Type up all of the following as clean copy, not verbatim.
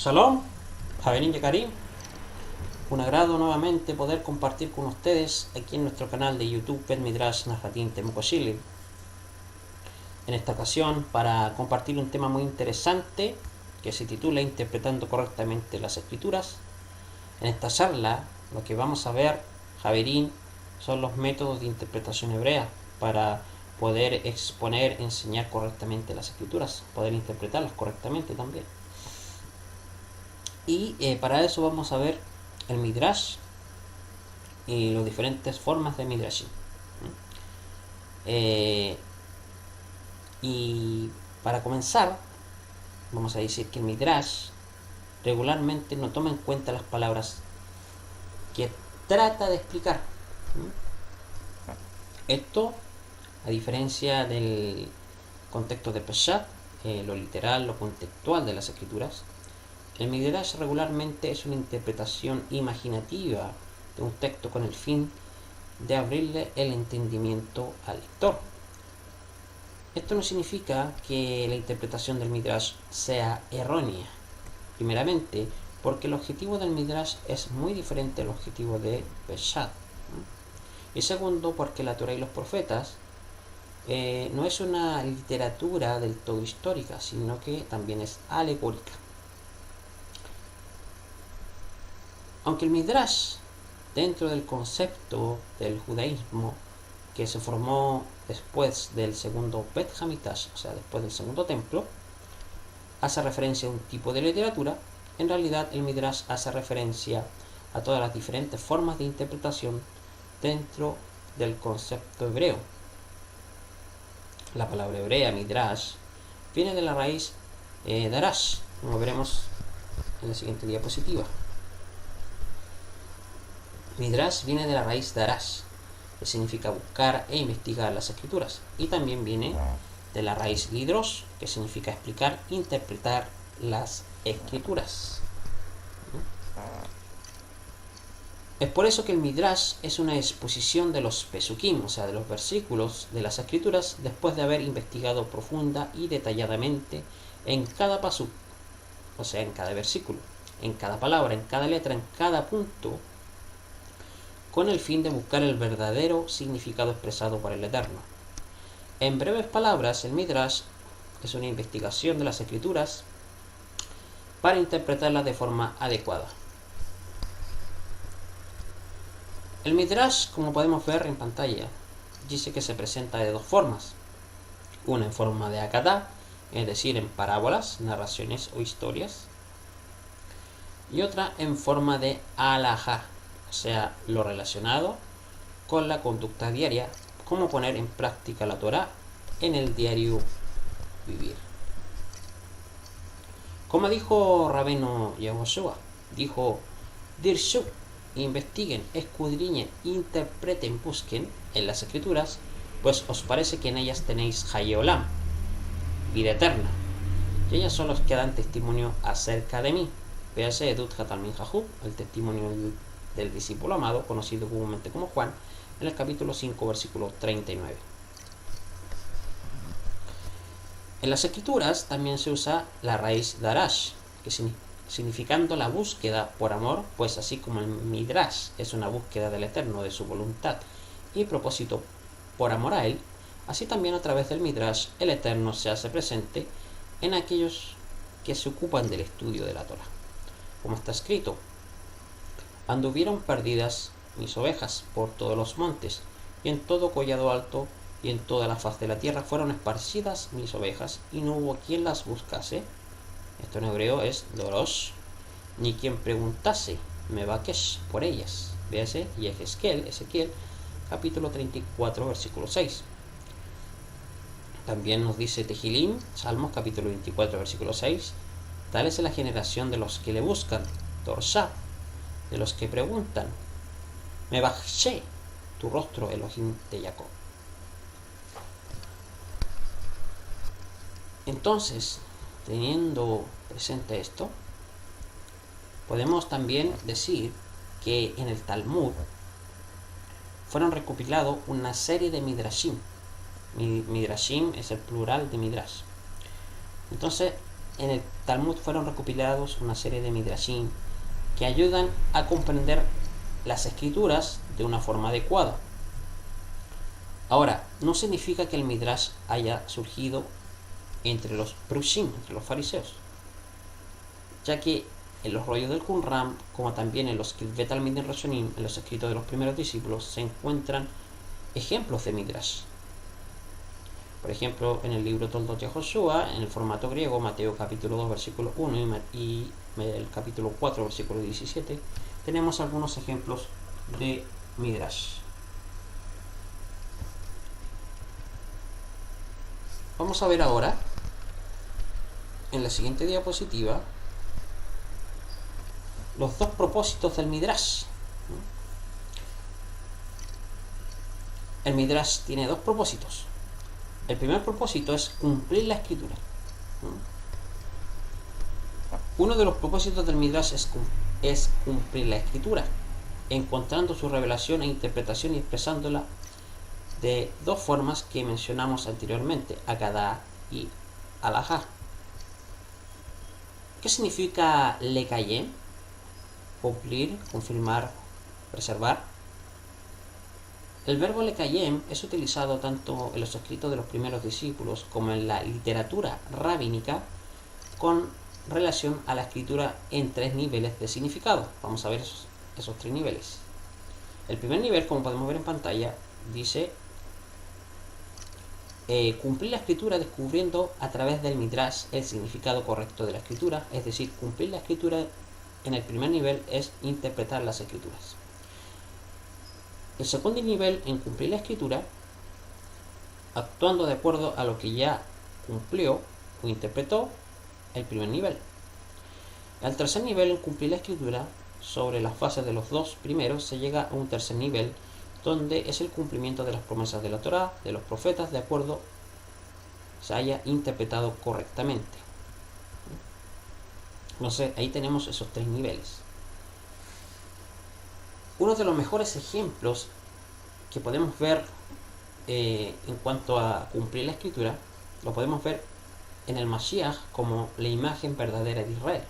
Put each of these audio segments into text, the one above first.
Shalom, Javerín Yekarim. Un agrado nuevamente poder compartir con ustedes aquí en nuestro canal de YouTube Bet Midrash Nahatim Temukoshili. En esta ocasión para compartir un tema muy interesante que se titula Interpretando correctamente las escrituras. En esta charla lo que vamos a ver, Javerín, son los métodos de interpretación hebrea para poder exponer, enseñar correctamente las escrituras, poder interpretarlas correctamente también. Y para eso vamos a ver el Midrash y las diferentes formas de Midrashim. Y para comenzar, vamos a decir que el Midrash regularmente no toma en cuenta las palabras que trata de explicar. Esto, a diferencia del contexto de Peshat, lo literal, lo contextual de las escrituras, el Midrash regularmente es una interpretación imaginativa de un texto con el fin de abrirle el entendimiento al lector. Esto no significa que la interpretación del Midrash sea errónea, primeramente porque el objetivo del Midrash es muy diferente al objetivo de Peshat. Y segundo, porque la Torah y los profetas no es una literatura del todo histórica, sino que también es alegórica. Aunque el Midrash, dentro del concepto del judaísmo que se formó después del segundo Bet Hamikdash, o sea, después del segundo templo, hace referencia a un tipo de literatura, en realidad el Midrash hace referencia a todas las diferentes formas de interpretación dentro del concepto hebreo. La palabra hebrea, Midrash, viene de la raíz darash, como veremos en la siguiente diapositiva. Midrash viene de la raíz darash, que significa buscar e investigar las escrituras, y también viene de la raíz lidrosh, que significa explicar, interpretar las escrituras. Es por eso que el Midrash es una exposición de los pesukim, o sea, de los versículos de las escrituras, después de haber investigado profunda y detalladamente en cada pasuk, o sea, en cada versículo, en cada palabra, en cada letra, en cada punto, con el fin de buscar el verdadero significado expresado por el Eterno. En breves palabras, el Midrash es una investigación de las escrituras para interpretarlas de forma adecuada. El Midrash, como podemos ver en pantalla, dice que se presenta de dos formas. Una en forma de Haggadah, es decir, en parábolas, narraciones o historias, y otra en forma de Halajá, o sea, lo relacionado con la conducta diaria, cómo poner en práctica la Torah en el diario vivir. Como dijo Rabbeinu Yehoshua, dijo: Dirshu, investiguen, escudriñen, interpreten, busquen en las escrituras, pues os parece que en ellas tenéis Hayeolam, vida eterna, y ellas son los que dan testimonio acerca de mí. Véase Edut Hatalmin Jahub, el testimonio del discípulo amado, conocido comúnmente como Juan, en el capítulo 5, versículo 39. En las escrituras también se usa la raíz darash, que significando la búsqueda por amor, pues así como el Midrash es una búsqueda del Eterno, de su voluntad y propósito por amor a Él, así también a través del Midrash el Eterno se hace presente en aquellos que se ocupan del estudio de la Torah. Como está escrito: anduvieron perdidas mis ovejas por todos los montes, y en todo collado alto y en toda la faz de la tierra fueron esparcidas mis ovejas, y no hubo quien las buscase. Esto en hebreo es dorosh, ni quien preguntase mebakesh por ellas. Véase Ezequiel, capítulo 34, versículo 6. También nos dice Tehilim, Salmos, capítulo 24, versículo 6. Tal es la generación de los que le buscan, Dorsha, de los que preguntan, Mebaché, tu rostro, Elohim de Jacob. Entonces, teniendo presente esto, podemos también decir que en el Talmud fueron recopilados una serie de Midrashim. Midrashim es el plural de Midrash. Entonces, en el Talmud fueron recopilados una serie de midrashim que ayudan a comprender las escrituras de una forma adecuada. Ahora, no significa que el midrash haya surgido entre los prushim, entre los fariseos, ya que en los rollos del Qumran, como también en los Kitvet Talmidim Rishonim, en los escritos de los primeros discípulos, se encuentran ejemplos de midrash. Por ejemplo, en el libro Toldot Yehoshua, en el formato griego, Mateo capítulo 2, versículo 1 y el capítulo 4, versículo 17, tenemos algunos ejemplos de midrash. Vamos a ver ahora, en la siguiente diapositiva, los dos propósitos del midrash. El midrash tiene dos propósitos. El primer propósito es cumplir la escritura. Uno de los propósitos del midrash es cumplir la escritura, encontrando su revelación e interpretación y expresándola de dos formas que mencionamos anteriormente, Haggadah y Halajá. ¿Qué significa lekayem? Cumplir, confirmar, preservar. El verbo lekayem es utilizado tanto en los escritos de los primeros discípulos como en la literatura rabínica con relación a la escritura en tres niveles de significado. Vamos a ver esos tres niveles. El primer nivel, como podemos ver en pantalla, dice cumplir la escritura descubriendo a través del midrash el significado correcto de la escritura, es decir, cumplir la escritura en el primer nivel es interpretar las escrituras. El segundo nivel en cumplir la escritura, actuando de acuerdo a lo que ya cumplió o interpretó el primer nivel. Al tercer nivel en cumplir la escritura, sobre las fases de los dos primeros, se llega a un tercer nivel, donde es el cumplimiento de las promesas de la Torá, de los profetas, de acuerdo se haya interpretado correctamente. Entonces, ahí tenemos esos tres niveles. Uno de los mejores ejemplos que podemos ver en cuanto a cumplir la escritura, lo podemos ver en el Mashiach como la imagen verdadera de Israel.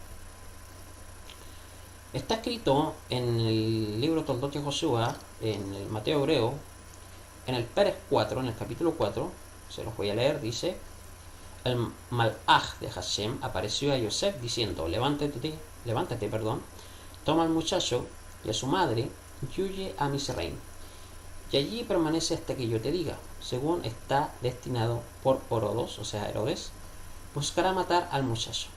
Está escrito en el libro Toldot Yehoshua, en el Mateo hebreo, en el Pérez 4, en el capítulo 4, se los voy a leer, dice: el Malach de Hashem apareció a Yosef diciendo: levántate, toma al muchacho y a su madre y huye a Misraim, y allí permanece hasta que yo te diga, según está destinado por Orodos, o sea Herodes, buscará matar al muchacho.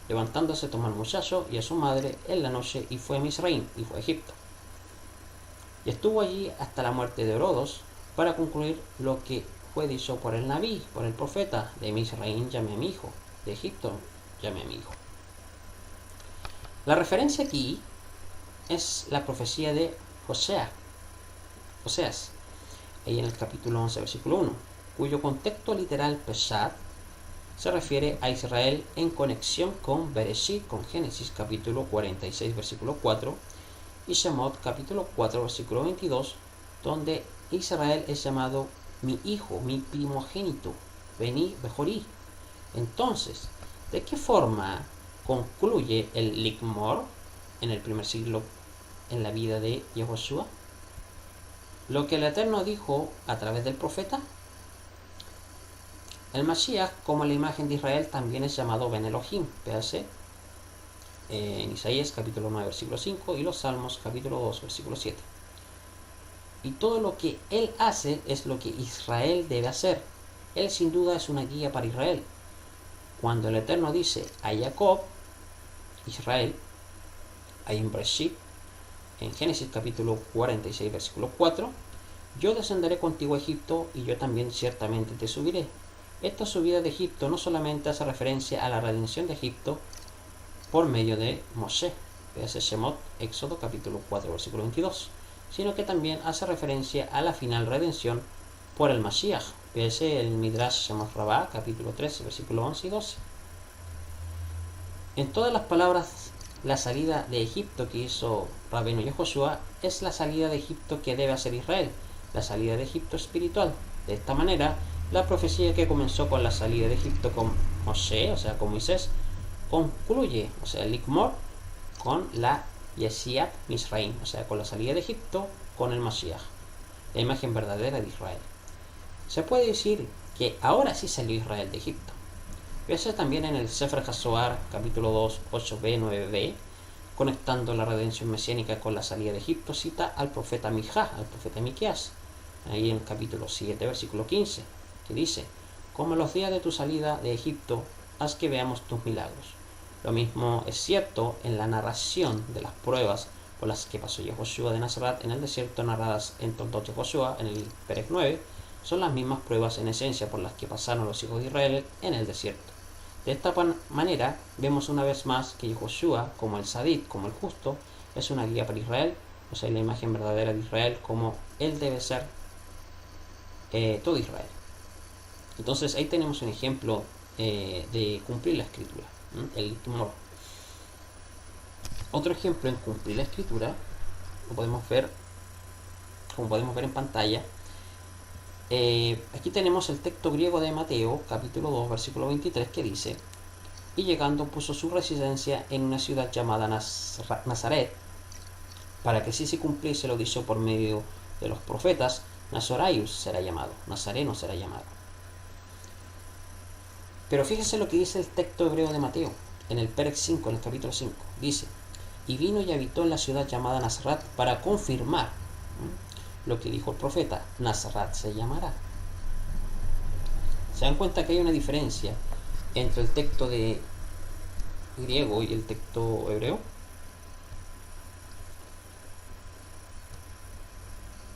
Levantándose tomó al muchacho y a su madre en la noche y fue a Misraim, y fue a Egipto. Y estuvo allí hasta la muerte de Orodos, para concluir lo que fue dicho por el Naví, por el profeta: de Misraim llamé a mi hijo, de Egipto llamé a mi hijo. La referencia aquí es la profecía de Oseas, ahí en el capítulo 11, versículo 1, cuyo contexto literal Peshat se refiere a Israel en conexión con Bereshit, con Génesis capítulo 46, versículo 4, y Shemot capítulo 4, versículo 22, donde Israel es llamado mi hijo, mi primogénito, Beni Bejorí. Entonces, ¿de qué forma concluye el Likmor en el primer siglo en la vida de Yehoshua? Lo que el Eterno dijo a través del profeta. El Mashiach, como la imagen de Israel, también es llamado Ben Elohim, véase en Isaías capítulo 9, versículo 5, y los Salmos capítulo 2, versículo 7. Y todo lo que Él hace es lo que Israel debe hacer. Él sin duda es una guía para Israel. Cuando el Eterno dice a Jacob, Israel, hay en Bereshit, en Génesis capítulo 46, versículo 4, yo descenderé contigo a Egipto y yo también ciertamente te subiré. Esta subida de Egipto no solamente hace referencia a la redención de Egipto por medio de Moshe, véase Shemot, Éxodo capítulo 4, versículo 22, sino que también hace referencia a la final redención por el Mashiach, véase el Midrash Shemot Rabbah capítulo 13, versículo 11 y 12. En todas las palabras, la salida de Egipto que hizo Rabbeinu Yehoshua es la salida de Egipto que debe hacer Israel, la salida de Egipto espiritual. De esta manera, la profecía que comenzó con la salida de Egipto con Moshe, o sea con Moisés, concluye, o sea, el Likmor, con la Yesiat Misraim, o sea, con la salida de Egipto, con el Mashiach, la imagen verdadera de Israel. Se puede decir que ahora sí salió Israel de Egipto. Eso también en el Sefer HaSoar, capítulo 2, 8b, 9b, conectando la redención mesiánica con la salida de Egipto, cita al profeta Mijá, al profeta Miqueas, ahí en el capítulo 7, versículo 15, que dice: como en los días de tu salida de Egipto, haz que veamos tus milagros. Lo mismo es cierto en la narración de las pruebas por las que pasó Yehoshua de Nazaret en el desierto, narradas en Toldot Yehoshua, en el Perec 9, son las mismas pruebas en esencia por las que pasaron los hijos de Israel en el desierto. De esta manera, vemos una vez más que Yehoshua, como el Sadid, como el justo, es una guía para Israel, o sea, la imagen verdadera de Israel, como él debe ser todo Israel. Entonces ahí tenemos un ejemplo de cumplir la escritura, el tumor. Otro ejemplo en cumplir la escritura, lo podemos ver, como podemos ver en pantalla. Aquí tenemos el texto griego de Mateo, capítulo 2, versículo 23, que dice: y llegando puso su residencia en una ciudad llamada Nazaret, para que así se cumpliese lo dicho por medio de los profetas: Nazoraius será llamado, Nazareno será llamado. Pero fíjense lo que dice el texto hebreo de Mateo, en el Perec 5, en el capítulo 5. Dice: y vino y habitó en la ciudad llamada Nazaret para confirmar lo que dijo el profeta: Nazaret se llamará. ¿Se dan cuenta que hay una diferencia entre el texto de griego y el texto hebreo?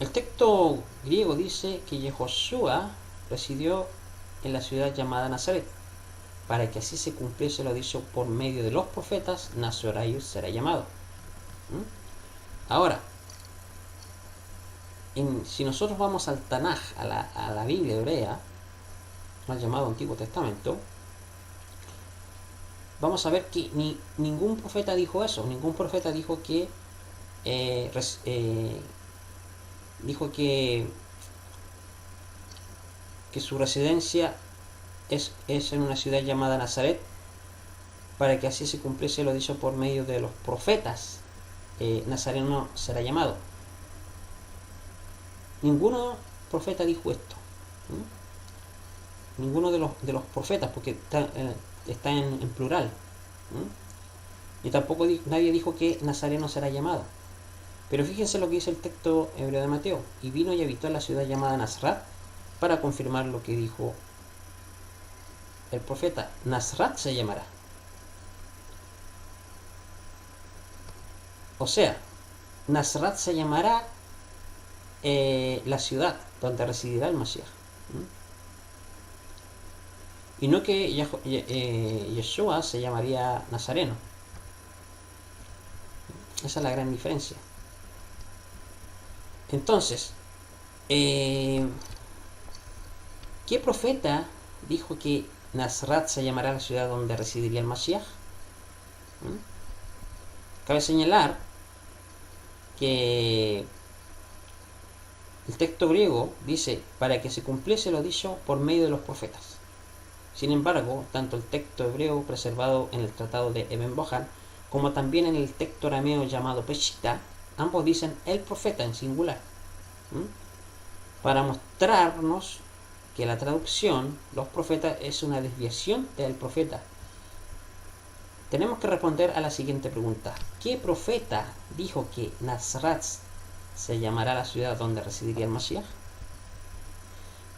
El texto griego dice que Yehoshua residió en la ciudad llamada Nazaret, para que así se cumpliese lo dicho por medio de los profetas: Nazoraius será llamado. Ahora, si nosotros vamos al Tanaj, a la Biblia hebrea, mal llamado Antiguo Testamento, vamos a ver que ningún profeta dijo eso. Ningún profeta dijo que su residencia es en una ciudad llamada Nazaret, para que así se cumpliese lo dicho por medio de los profetas: Nazareno será llamado. Ninguno profeta dijo esto. Ninguno de los profetas, porque está en plural. Y tampoco nadie dijo que Nazareno será llamado. Pero fíjense lo que dice el texto hebreo de Mateo: y vino y habitó en la ciudad llamada Nazaret, para confirmar lo que dijo el profeta: Nazaret se llamará. O sea, Nazaret se llamará la ciudad donde residirá el Mashiach. Y no que Yeshua se llamaría Nazareno. Esa es la gran diferencia. Entonces, ¿qué profeta dijo que Nazaret se llamará la ciudad donde residiría el Mashiach? Cabe señalar que el texto griego dice: para que se cumpliese lo dicho por medio de los profetas. Sin embargo, tanto el texto hebreo preservado en el tratado de Eben Bohan, como también en el texto arameo llamado Peshitta, ambos dicen el profeta en singular, para mostrarnos que la traducción los profetas es una desviación del profeta. Tenemos que responder a la siguiente pregunta: ¿qué profeta dijo que Nazaret se llamará la ciudad donde residiría el Mashiach?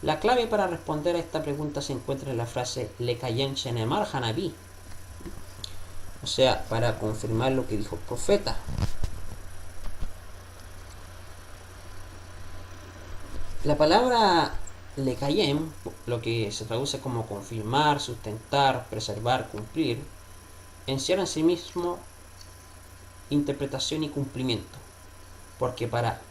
La clave para responder a esta pregunta se encuentra en la frase Lekayem Shenemar Hanabi, o sea, para confirmar lo que dijo el profeta. La palabra Lekayem, lo que se traduce como confirmar, sustentar, preservar, cumplir, encierra en sí mismo interpretación y cumplimiento, porque para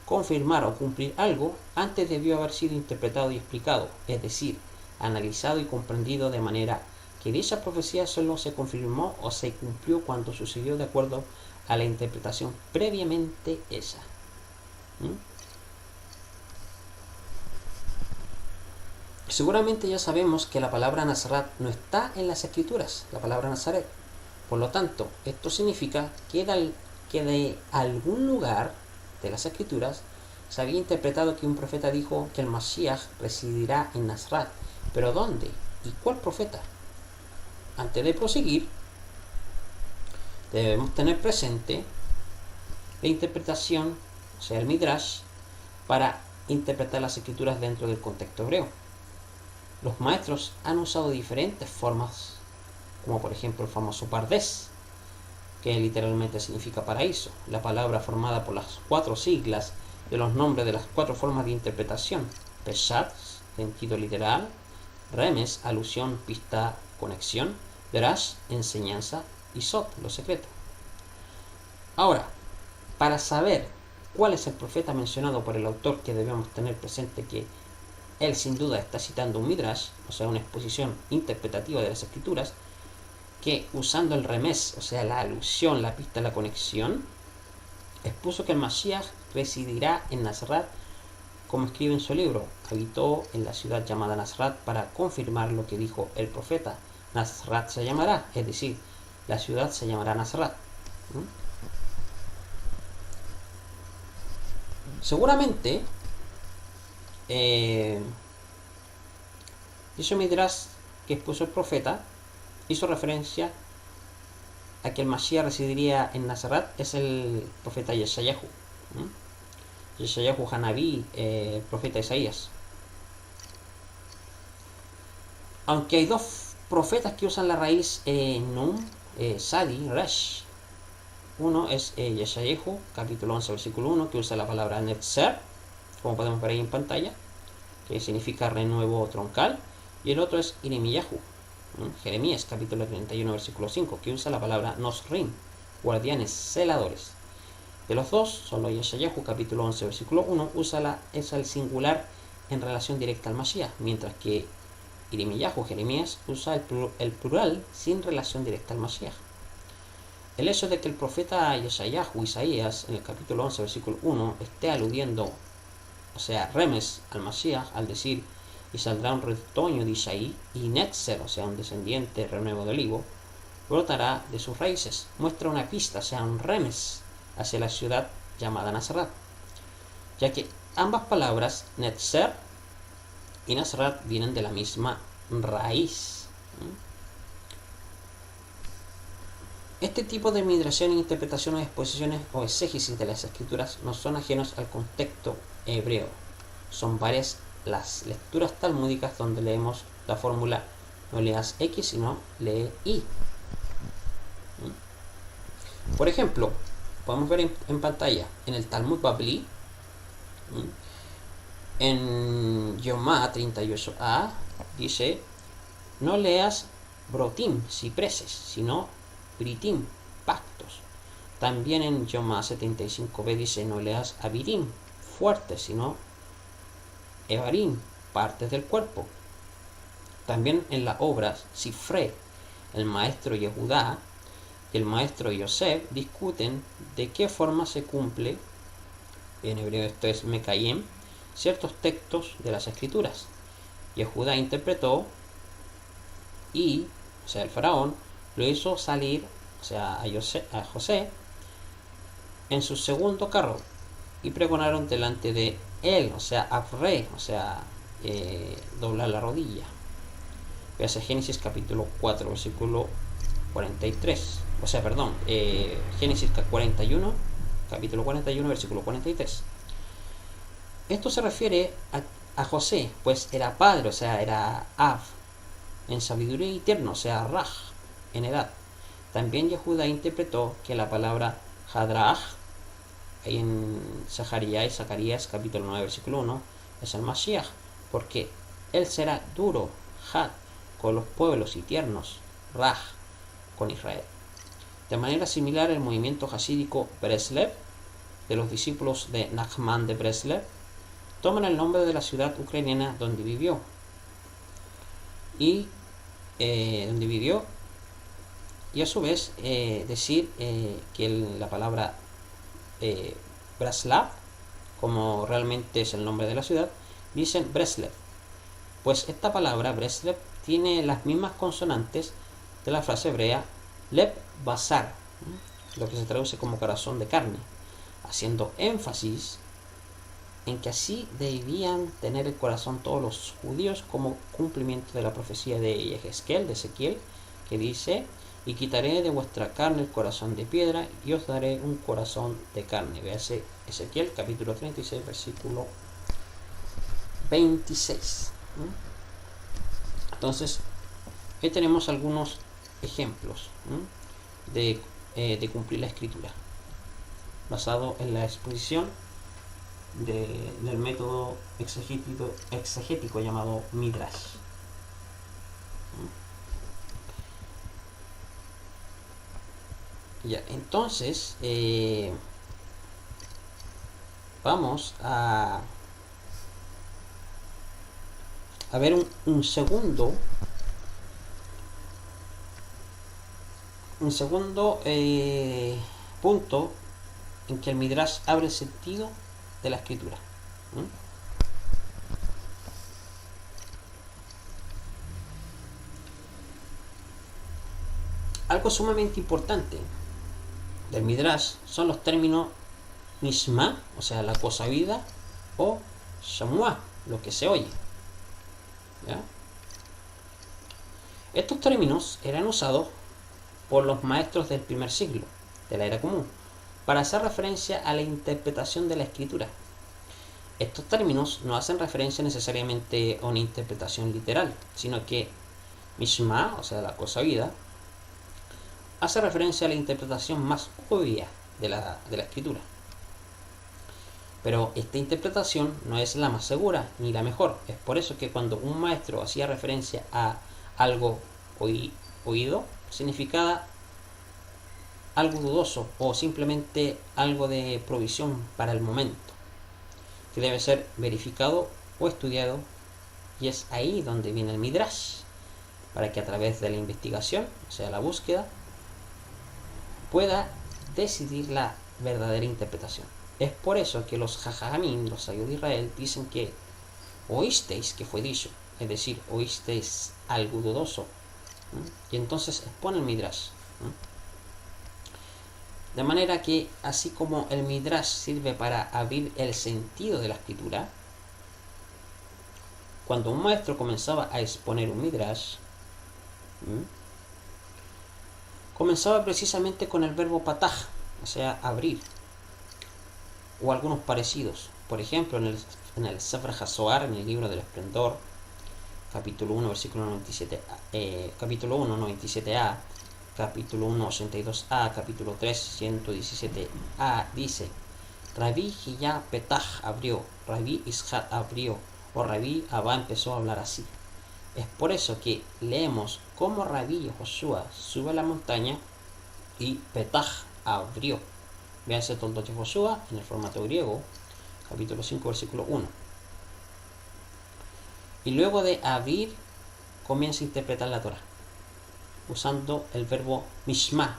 confirmar o cumplir algo, antes debió haber sido interpretado y explicado, es decir, analizado y comprendido, de manera que dicha profecía solo se confirmó o se cumplió cuando sucedió de acuerdo a la interpretación previamente esa. Seguramente ya sabemos que la palabra Nazaret no está en las escrituras, la palabra Nazaret. Por lo tanto, esto significa que de algún lugar de las escrituras se había interpretado que un profeta dijo que el Mashiach residirá en Nazaret. ¿Pero dónde? ¿Y cuál profeta? Antes de proseguir, debemos tener presente la interpretación, o sea, el Midrash, para interpretar las escrituras dentro del contexto hebreo. Los maestros han usado diferentes formas, como por ejemplo el famoso Pardes, que literalmente significa paraíso, la palabra formada por las 4 siglas de los nombres de las 4 formas de interpretación: Peshat, sentido literal; Remes, alusión, pista, conexión; Derash, enseñanza; y Sot, lo secreto. Ahora, para saber cuál es el profeta mencionado por el autor, que debemos tener presente que él sin duda está citando un Midrash, o sea, una exposición interpretativa de las escrituras, que usando el remes, o sea, la alusión, la pista, la conexión, expuso que el Mashiach residirá en Nazaret, como escribe en su libro. Habitó en la ciudad llamada Nazaret para confirmar lo que dijo el profeta. Nazaret se llamará, es decir, la ciudad se llamará Nazaret. Seguramente dicho Midrash que expuso el profeta hizo referencia a que el Mashiach residiría en Nazaret, es el profeta Yeshayahu. Yeshayahu Hanabí, el profeta Isaías. Aunque hay 2 profetas que usan la raíz Num, Sadi, Resh. Uno es Yeshayahu, capítulo 11, versículo 1, que usa la palabra Netzer, como podemos ver ahí en pantalla, que significa renuevo troncal. Y el otro es Iremiyahu, Jeremías, capítulo 31, versículo 5, que usa la palabra Nosrim, guardianes, celadores. De los dos, solo Yeshayahu, capítulo 11, versículo 1, usa el singular en relación directa al Mashiach, mientras que Iremiyahu, Jeremías, usa el plural sin relación directa al Mashiach. El hecho de que el profeta Yeshayahu, Isaías, en el capítulo 11, versículo 1, esté aludiendo, o sea, remes al Mashiach, al decir: y saldrá un retoño de Isaí, y Netzer, o sea, un descendiente, renuevo de olivo, brotará de sus raíces, muestra una pista, o sea, un remes hacia la ciudad llamada Nazaret, ya que ambas palabras, Netzer y Nazaret, vienen de la misma raíz. Este tipo de midrashim, interpretaciones, exposiciones o exégesis de las escrituras no son ajenos al contexto hebreo. Son varias las lecturas talmúdicas donde leemos la fórmula: no leas X, sino lee Y. Por ejemplo, podemos ver en pantalla, en el Talmud Babli, en Yomá 38a, dice: no leas brotim, cipreses, sino britim, pactos. También en Yomá 75b dice: no leas abirim, fuertes, sino evarim, partes del cuerpo. También en la obra Sifre, el maestro Yehudá y el maestro Yosef discuten de qué forma se cumple, en hebreo esto es Mekayem, ciertos textos de las escrituras. Yehudá interpretó y, o sea, el faraón lo hizo salir, o sea, a José en su segundo carro, y pregonaron delante de él, o sea, Afre, o sea, doblar la rodilla. Veas Génesis capítulo 4, versículo 43. O sea, perdón, Génesis 41, capítulo 41, versículo 43. Esto se refiere a José, pues era padre, o sea, era Av, en sabiduría y tierno, o sea, Raj, en edad. También Yehudá interpretó que la palabra Hadrach, ahí en Zacarías capítulo 9, versículo 1, es el Mashiach, porque él será duro, Had, con los pueblos, y tiernos, Raj, con Israel. De manera similar, el movimiento hasídico Breslev, de los discípulos de Nachman de Breslev, toman el nombre de la ciudad ucraniana donde vivió, y a su vez decir que la palabra Breslav, como realmente es el nombre de la ciudad, dicen Breslev. pues esta palabra Breslev tiene las mismas consonantes de la frase hebrea Lev Basar, lo que se traduce como corazón de carne, haciendo énfasis en que así debían tener el corazón todos los judíos como cumplimiento de la profecía de Yehezkel, de Ezequiel, que dice: y quitaré de vuestra carne el corazón de piedra y os daré un corazón de carne. Véase Ezequiel capítulo 36 versículo 26. Entonces, ahí tenemos algunos ejemplos de cumplir la escritura, basado en la exposición del método exegético llamado Midrash. Ya, entonces vamos a ver un segundo punto en que el Midrash abre el sentido de la escritura. Algo sumamente importante del Midrash son los términos Nishma, o sea, la cosa oída, o Shamua, lo que se oye. ¿Ya? Estos términos eran usados por los maestros del primer siglo de la era común para hacer referencia a la interpretación de la escritura. Estos términos no hacen referencia necesariamente a una interpretación literal, sino que Mishma, o sea, la cosa oída, hace referencia a la interpretación más obvia de la escritura. Pero esta interpretación no es la más segura ni la mejor. Es por eso que cuando un maestro hacía referencia a algo oído, significaba algo dudoso o simplemente algo de provisión para el momento, que debe ser verificado o estudiado, y es ahí donde viene el Midrash, para que a través de la investigación, o sea, la búsqueda, pueda decidir la verdadera interpretación. Es por eso que los Jajamim, los sabios de Israel, dicen que oísteis que fue dicho, es decir, oísteis algo dudoso, y entonces expone el Midrash. De manera que, así como el Midrash sirve para abrir el sentido de la escritura, cuando un maestro comenzaba a exponer un Midrash, comenzaba precisamente con el verbo patah, o sea, abrir, o algunos parecidos. Por ejemplo, en el Sefer HaZohar, en el libro del Esplendor, capítulo 1, versículo 97, capítulo 1, 97a, capítulo 1, 82a, capítulo 3, 117a, dice: Rabí Hiyá Petah abrió, Rabí Ishaq abrió, o Rabí Abba empezó a hablar así. Es por eso que leemos cómo Rabí Josué sube a la montaña y Petah abrió. Véanse Toldot Josué en el formato griego, capítulo 5, versículo 1. Y luego de abrir, comienza a interpretar la Torah, usando el verbo mishma,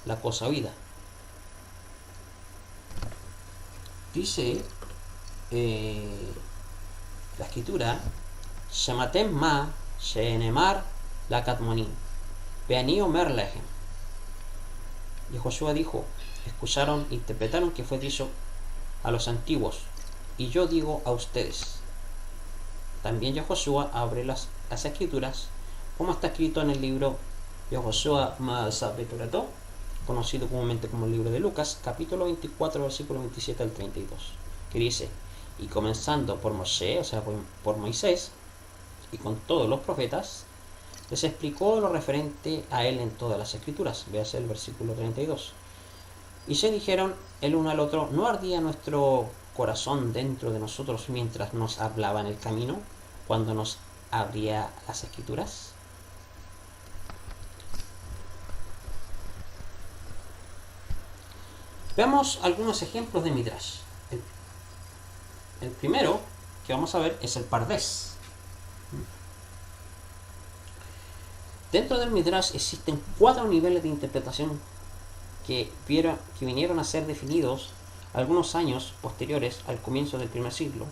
la cosa oída. Dice la escritura: Shematem ma shenemar la katmonim, veani omer lehem. Y Josué dijo: escucharon e interpretaron que fue dicho a los antiguos, y yo digo a ustedes. También Josué abre las escrituras, como está escrito en el libro Josué Maasabeturato, conocido comúnmente como el libro de Lucas, capítulo 24, versículo 27 al 32, que dice: y comenzando por Moshe, o sea, por Moisés, y con todos los profetas, les explicó lo referente a él en todas las escrituras. Véase el versículo 32. Y se dijeron el uno al otro: ¿no ardía nuestro corazón dentro de nosotros mientras nos hablaba en el camino, cuando nos abría las escrituras? Veamos algunos ejemplos de Midrash. El primero que vamos a ver es el Pardés. Dentro del Midrash existen 4 niveles de interpretación que vinieron a ser definidos algunos años posteriores al comienzo del primer siglo,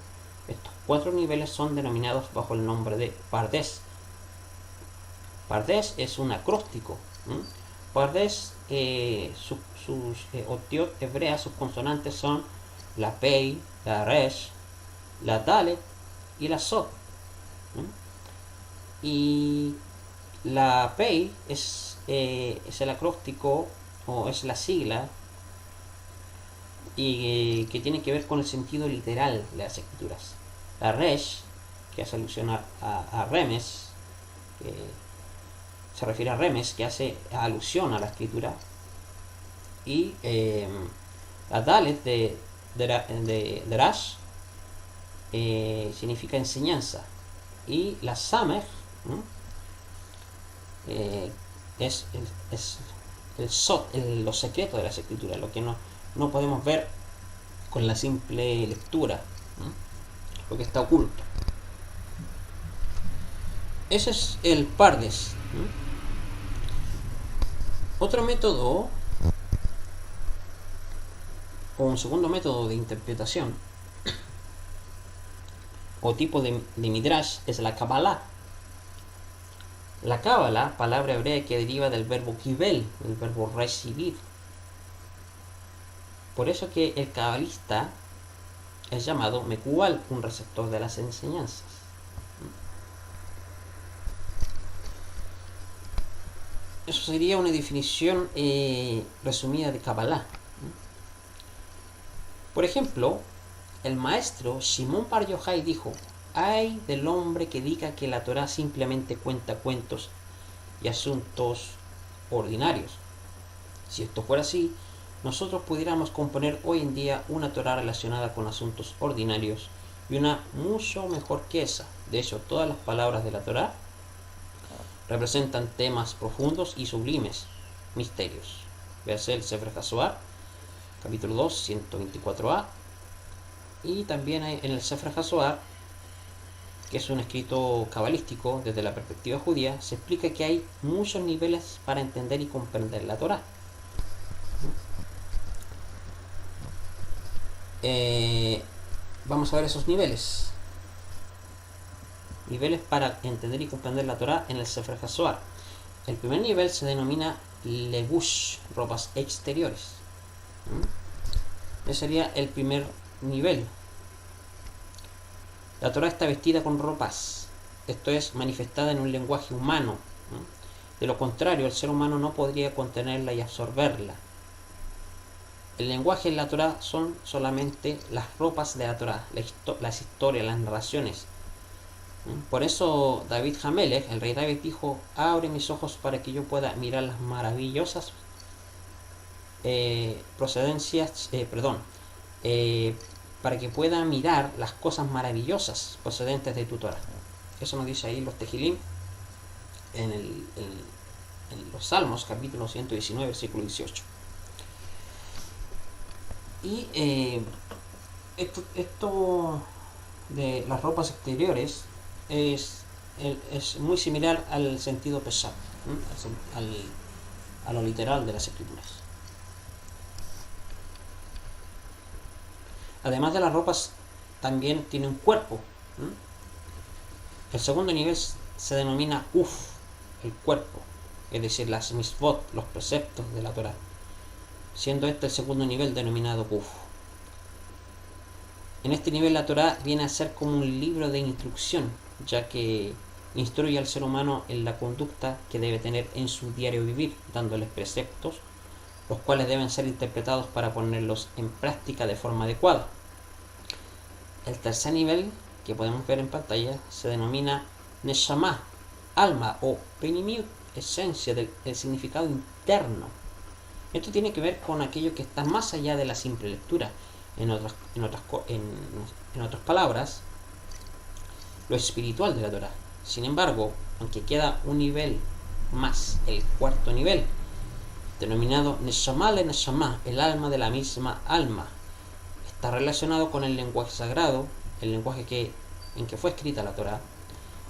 Estos 4 niveles son denominados bajo el nombre de Pardes. Pardes es un acróstico. Pardes, sus otiot hebreas, sus consonantes son la Pei, la Resh, la Dalet y la Sod. Y la Pei es el acróstico o es la sigla y que tiene que ver con el sentido literal de las escrituras. La Resh, que hace alusión a Remes, se refiere a Remes, que hace alusión a la escritura. Y la Dalet de Rash significa enseñanza. Y la Samech es el Sod, los secretos de las escrituras, lo que no podemos ver con la simple lectura, lo que está oculto. Ese es el Pardes. Otro método, o un segundo método de interpretación, o tipo de Midrash, es la Kabbalah. La Kabbalah, palabra hebrea que deriva del verbo kibel, el verbo recibir. Por eso que el cabalista es llamado Mekubal, un receptor de las enseñanzas. Eso sería una definición resumida de Kabbalah. Por ejemplo, el maestro Shimon Bar Yochai dijo: "Ay del hombre que diga que la Torá simplemente cuenta cuentos y asuntos ordinarios. Si esto fuera así, nosotros pudiéramos componer hoy en día una Torá relacionada con asuntos ordinarios y una mucho mejor que esa. De hecho, todas las palabras de la Torá representan temas profundos y sublimes, misterios". Véase el Sefer HaZohar, capítulo 2, 124a. Y también en el Sefer HaZohar, que es un escrito cabalístico desde la perspectiva judía, se explica que hay muchos niveles para entender y comprender la Torá. Vamos a ver esos niveles. Niveles para entender y comprender la Torá en el Sefer HaZohar. El primer nivel se denomina levush, ropas exteriores. Ese sería el primer nivel. La Torá está vestida con ropas, esto es, manifestada en un lenguaje humano. De lo contrario, el ser humano no podría contenerla y absorberla. El lenguaje en la Torá son solamente las ropas de la Torá, las historias, las narraciones. Por eso David Hamelech, el rey David, dijo: "Abre mis ojos para que yo pueda mirar las maravillosas para que pueda mirar las cosas maravillosas procedentes de tu Torah". Eso nos dice ahí los Tejilim en los Salmos, capítulo 119, versículo 18. Y esto de las ropas exteriores es muy similar al sentido peshat, a lo literal de las escrituras. Además de las ropas, también tiene un cuerpo. El segundo nivel se denomina Uf, el cuerpo, es decir, las misvot, los preceptos de la Torá, siendo este el segundo nivel denominado Uf. En este nivel la Torá viene a ser como un libro de instrucción, ya que instruye al ser humano en la conducta que debe tener en su diario vivir, dándoles preceptos, los cuales deben ser interpretados para ponerlos en práctica de forma adecuada. El tercer nivel, que podemos ver en pantalla, se denomina Neshama, alma o Penimiut, esencia del significado interno. Esto tiene que ver con aquello que está más allá de la simple lectura. En otras palabras, lo espiritual de la Torá. Sin embargo, aunque queda un nivel más, el cuarto nivel, denominado Neshama le Neshama, el alma de la misma alma, está relacionado con el lenguaje sagrado, el lenguaje en que fue escrita la Torá,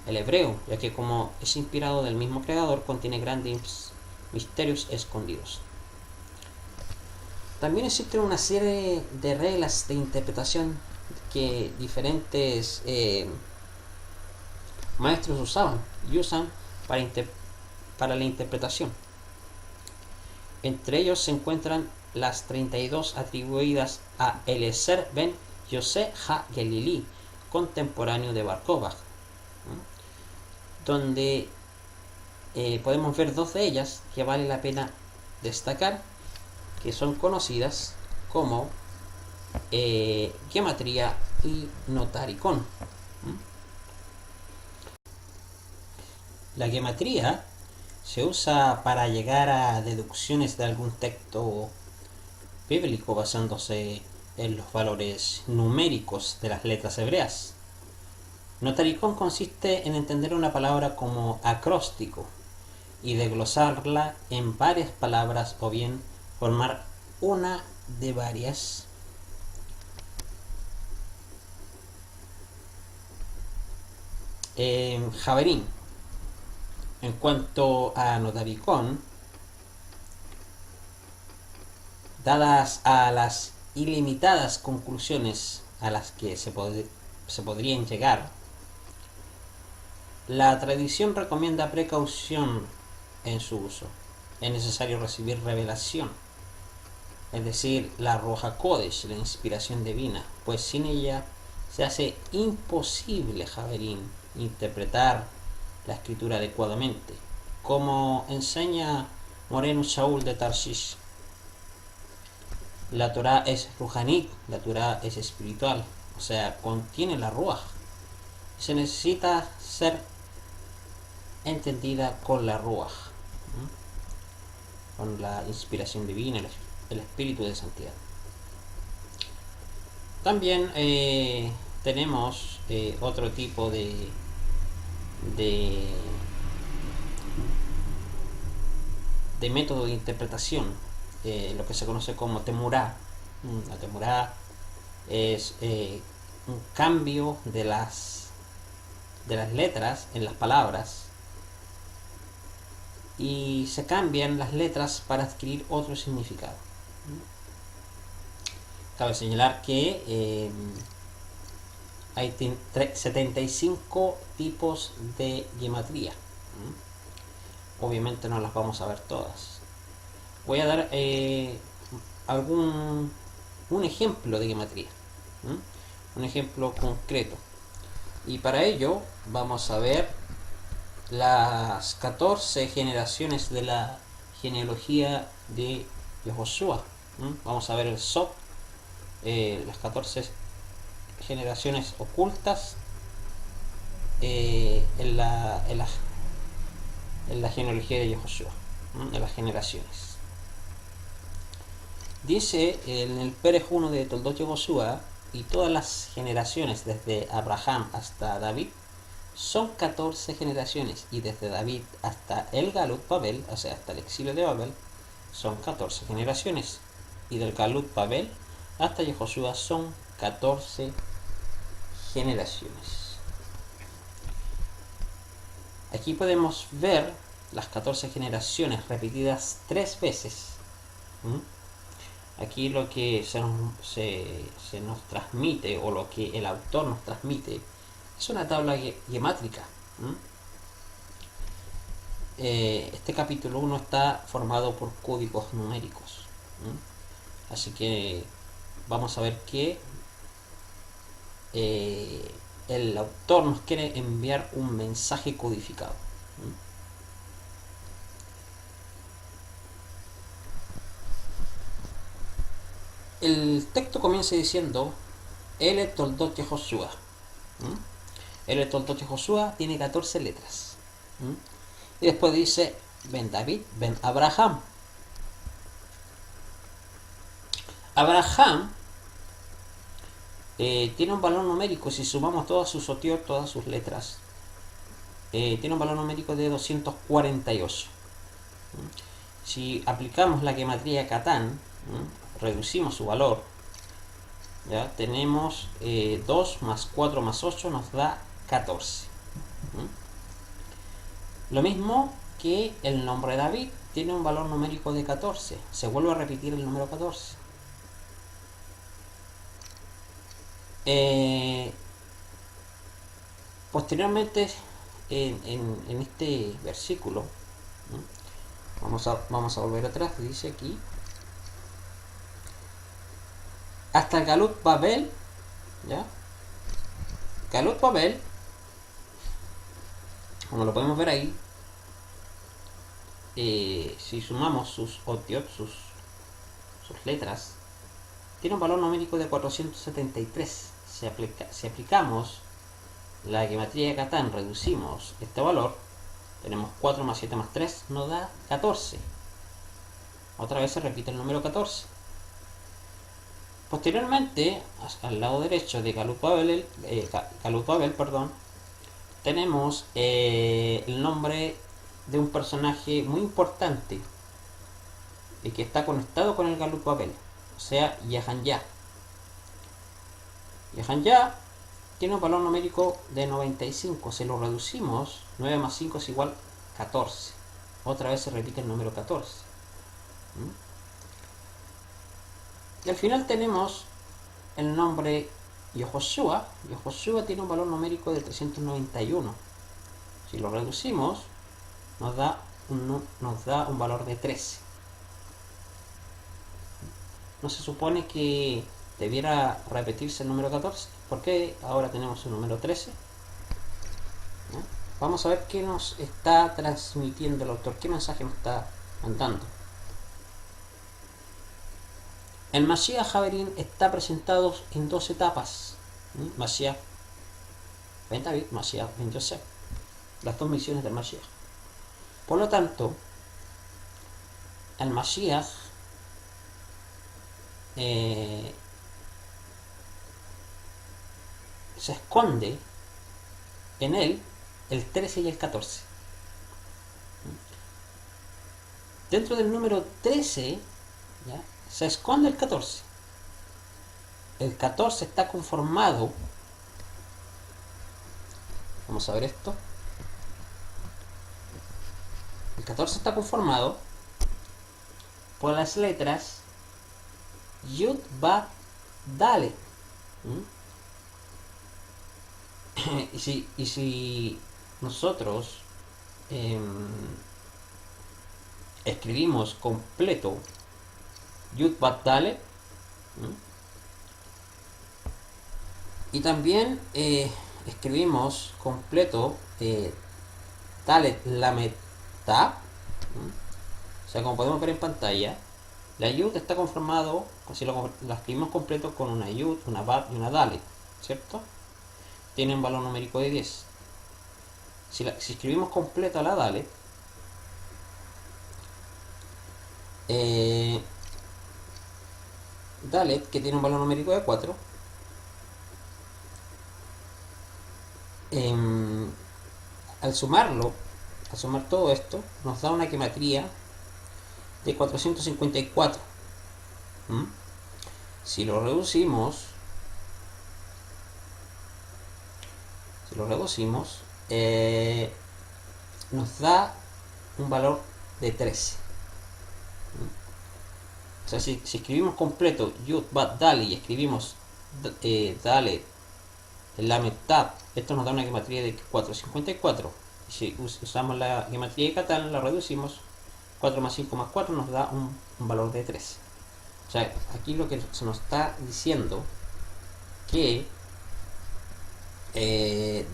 el hebreo, ya que como es inspirado del mismo creador, contiene grandes misterios escondidos. También existe una serie de reglas de interpretación que diferentes maestros usaban y usan para la interpretación. Entre ellos se encuentran las 32 atribuidas a Eliezer ben Yosef ha-Gelili, contemporáneo de Bar Kokhba, donde podemos ver dos de ellas que vale la pena destacar, que son conocidas como gematría y notaricón. La gematría se usa para llegar a deducciones de algún texto bíblico basándose en los valores numéricos de las letras hebreas. Notaricón consiste en entender una palabra como acróstico y desglosarla en varias palabras o bien formar una de varias. Javerín. En cuanto a Notaricón, dadas a las ilimitadas conclusiones a las que se podrían llegar, la tradición recomienda precaución en su uso. Es necesario recibir revelación, es decir, la Ruach HaKodesh, la inspiración divina, pues sin ella se hace imposible, Javerín, interpretar la escritura adecuadamente, como enseña Moreno Shaul de Tarshish. La Torah es ruhanit, la Torah es espiritual, o sea, contiene la Ruach. Se necesita ser entendida con la Ruach, con la inspiración divina, el espíritu de santidad. También tenemos otro tipo de método de interpretación, lo que se conoce como temurá. La temurá es un cambio de las letras en las palabras, y se cambian las letras para adquirir otro significado. Cabe señalar que hay 75 tipos de gematría. Obviamente no las vamos a ver todas. Voy a dar un ejemplo de gematría, un ejemplo concreto, y para ello vamos a ver las 14 generaciones de la genealogía de Yehoshua. Vamos a ver el Sop, las 14 generaciones ocultas en la genealogía de Yehoshua, en las generaciones. Dice en el Perej 1 de Toldot Yehoshua, y todas las generaciones desde Abraham hasta David son 14 generaciones, y desde David hasta el Galut Babel, o sea, hasta el exilio de Babel, son 14 generaciones, y del Galut Babel hasta Yehoshua son 14 generaciones. Aquí podemos ver las 14 generaciones repetidas 3 veces. Aquí lo que se nos transmite, o lo que el autor nos transmite, es una tabla gemátrica. Este capítulo 1 está formado por códigos numéricos. Así que vamos a ver que el autor nos quiere enviar un mensaje codificado. El texto comienza diciendo El Toldot Yehoshua. El Toldot Yehoshua tiene 14 letras. Y después dice Ben David, Ben Abraham. Abraham tiene un valor numérico, si sumamos todas sus otiot, todas sus letras, tiene un valor numérico de 248. Si aplicamos la gematría Catán, reducimos su valor, ya tenemos 2 más 4 más 8 nos da 14. Lo mismo que el nombre de David tiene un valor numérico de 14. Se vuelve a repetir el número 14. Eh, Posteriormente, en este versículo, ¿no? Vamos a volver atrás, dice aquí, hasta Galut Babel, ¿ya? Galut Babel, como lo podemos ver ahí, si sumamos sus otiot, sus letras, tiene un valor numérico de 473. Si aplicamos la geometría de Catán, reducimos este valor, tenemos 4 más 7 más 3, nos da 14. Otra vez se repite el número 14. Posteriormente, al lado derecho de Galut Babel, tenemos el nombre de un personaje muy importante y que está conectado con el Galut Babel, o sea, Yahanya. Yahanya tiene un valor numérico de 95. Si lo reducimos, 9 más 5 es igual a 14. Otra vez se repite el número 14. Y al final tenemos el nombre Yehoshua. Yehoshua tiene un valor numérico de 391. Si lo reducimos, nos da un valor de 13. ¿No se supone que debiera repetirse el número 14? ¿Por qué ahora tenemos el número 13? ¿No? Vamos a ver qué nos está transmitiendo el autor, qué mensaje nos está mandando. El Mashiach Haverín está presentado en dos etapas. Mashiach ben David, Mashiach ben Yosef. Las dos misiones del Mashiach. Por lo tanto, el Mashiach se esconde en él el 13 y el 14. Dentro del número 13, ¿ya?, se esconde el 14. El 14 está conformado, vamos a ver esto, el 14 está conformado por las letras Yud, Bat, Dalet. Y si nosotros escribimos completo Yud, Bat, Dalet, y también escribimos completo Dalet, Lamed, Tab, o sea, como podemos ver en pantalla, la Yud está conformado, si la escribimos completo, con una Yud, una Bat y una Dalet, ¿cierto? Tiene un valor numérico de 10. Si escribimos completa la Dalet, Dalet, que tiene un valor numérico de 4, al sumar todo esto, nos da una gematría de 454. Si lo reducimos, nos da un valor de 13. O sea, si escribimos completo Yud, Bat, Dalet y escribimos Dalet, Lamed, Tab, esto nos da una gematría de 454. Y si usamos la gematría de Catán, la reducimos, 4 más 5 más 4 nos da un valor de 13. O sea, aquí lo que se nos está diciendo que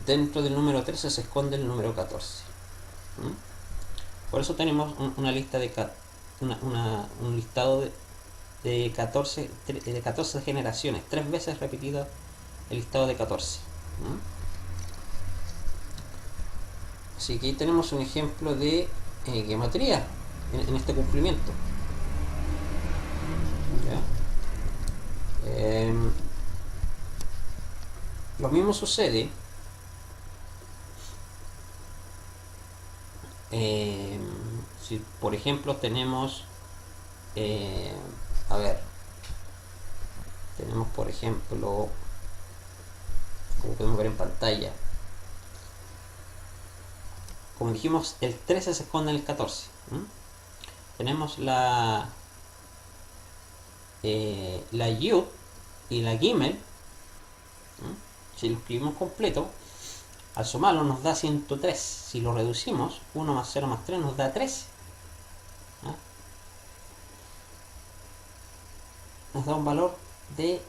dentro del número 13 se esconde el número 14. Por eso tenemos una lista de un listado de 14 generaciones, 3 veces repetido el listado de 14. Así que ahí tenemos un ejemplo de gematría en este cumplimiento. Lo mismo sucede si por ejemplo tenemos tenemos por ejemplo, como podemos ver en pantalla, como dijimos, el 13 se esconde en el 14. Tenemos la Yud y la Gimel Si lo escribimos completo, al sumarlo nos da 103. Si lo reducimos, 1 más 0 más 3 nos da 13. Nos da un valor de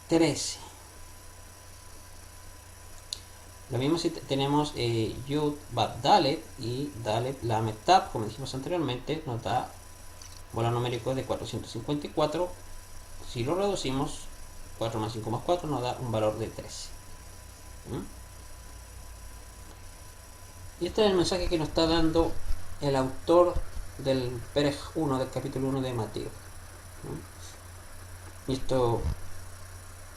13. Lo mismo si tenemos Yud, Bad, Dalet y Dalet, Lamed, Tab, como dijimos anteriormente, nos da un valor numérico de 454. Si lo reducimos, 4 más 5 más 4 nos da un valor de 13. Y este es el mensaje que nos está dando el autor del Perej 1, del capítulo 1 de Mateo. Y esto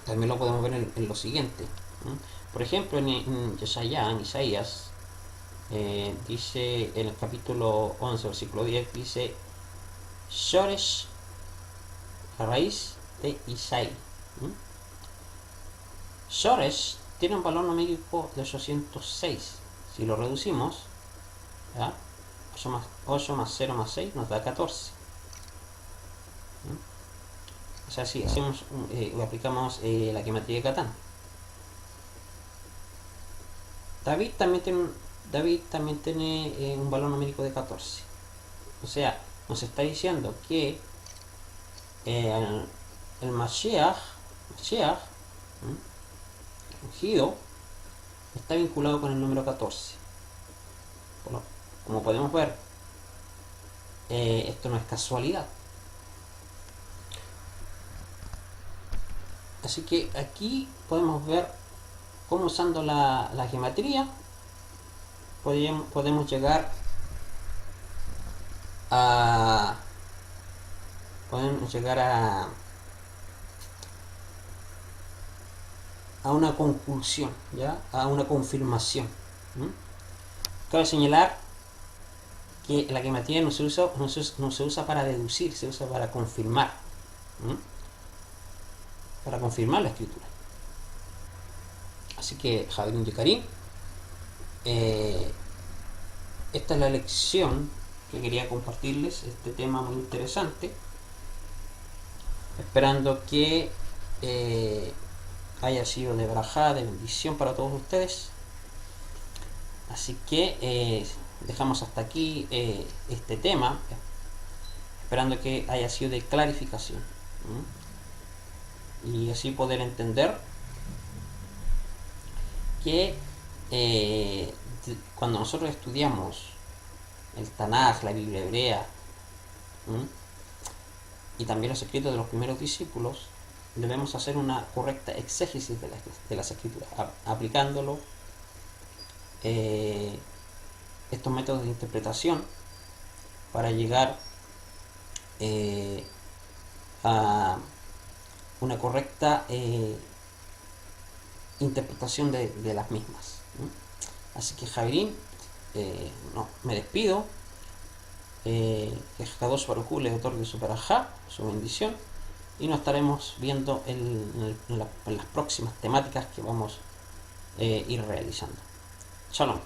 también lo podemos ver en lo siguiente. Por ejemplo, en Isaías, dice en el capítulo 11, versículo 10, dice Shoresh, la raíz de Isaí. Shoresh tiene un valor numérico de 806. Si lo reducimos, 8 más 0 más 6 nos da 14. O sea, si hacemos, aplicamos la gematría de Catán. David también tiene un valor numérico de 14. O sea, nos está diciendo que el Mashiach ungido, está vinculado con el número 14. Bueno, como podemos ver, esto no es casualidad. Así que aquí podemos ver cómo, usando la gematría, podemos llegar a una conclusión, ¿ya? A una confirmación. Cabe señalar que la gematría no se usa para deducir, se usa para confirmar. Para confirmar la escritura. Así que, Javirín Yecarín, esta es la lección que quería compartirles, este tema muy interesante, esperando que haya sido de barajá, de bendición para todos ustedes. Así que dejamos hasta aquí este tema, esperando que haya sido de clarificación, y así poder entender que cuando nosotros estudiamos el Tanaj, la Biblia hebrea, y también los escritos de los primeros discípulos, debemos hacer una correcta exégesis de las escrituras, aplicándolo estos métodos de interpretación para llegar a una correcta interpretación de las mismas. Así que, Javirín, me despido. Que Kadosh Baruj Hu les otorgue su barajá, su bendición, y nos estaremos viendo en las próximas temáticas que vamos a ir realizando. Shalom.